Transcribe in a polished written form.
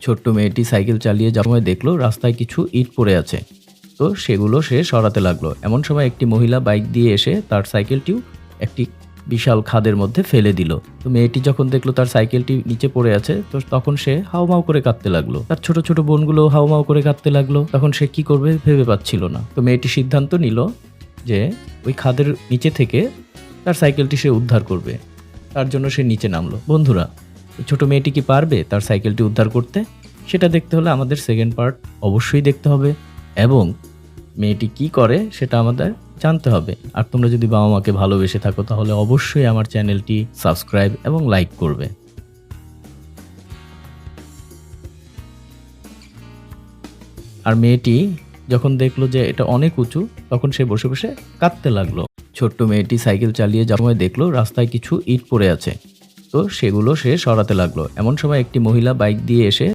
ছোট্ট মেয়েটি সাইকেল চালিয়ে যাওয়ার সময় দেখলো রাস্তায় কিছু ইট পড়ে আছে। তো সেগুলো সে সরাতে লাগলো। এমন সময় একটি মহিলা বাইক দিয়ে এসে তার সাইকেলটিও একটি বিশাল খাদের মধ্যে ফেলে দিল। তো মেয়েটি যখন দেখলো তার সাইকেলটি নিচে পড়ে আছে, তো তখন সে হাউমাউ করে কাঁদতে লাগলো। তার ছোট ছোট বোনগুলো হাউমাউ করে কাঁদতে লাগলো। তখন সে কি করবে ভেবে পাচ্ছিল না। তো মেয়েটি সিদ্ধান্ত নিল যে ওই খাদের নিচে থেকে তার সাইকেলটি সে উদ্ধার করবে। তার জন্য সে নিচে নামলো। বন্ধুরা, এই ছোট মেয়েটি কি পারবে তার সাইকেলটি উদ্ধার করতে? সেটা দেখতে হলে আমাদের সেকেন্ড পার্ট অবশ্যই দেখতে হবে এবং মেয়েটি কি করে সেটা আমাদের জানতে হবে। আর তোমরা যদি বাবা মাকে ভালোবেসে থাকো তাহলে অবশ্যই আমার চ্যানেলটি সাবস্ক্রাইব এবং লাইক করবে। আর মেয়েটি যখন দেখলো যে এটা অনেক উঁচু, তখন সে বসে বসে কাঁদতে লাগলো। ছোট্ট মেয়েটি সাইকেল চালিয়ে যাওয়ার সময় দেখলো রাস্তায় কিছু ইট পড়ে আছে। তো সেগুলো সে সরাতে লাগলো। এমন সময় একটি মহিলা বাইক দিয়ে এসে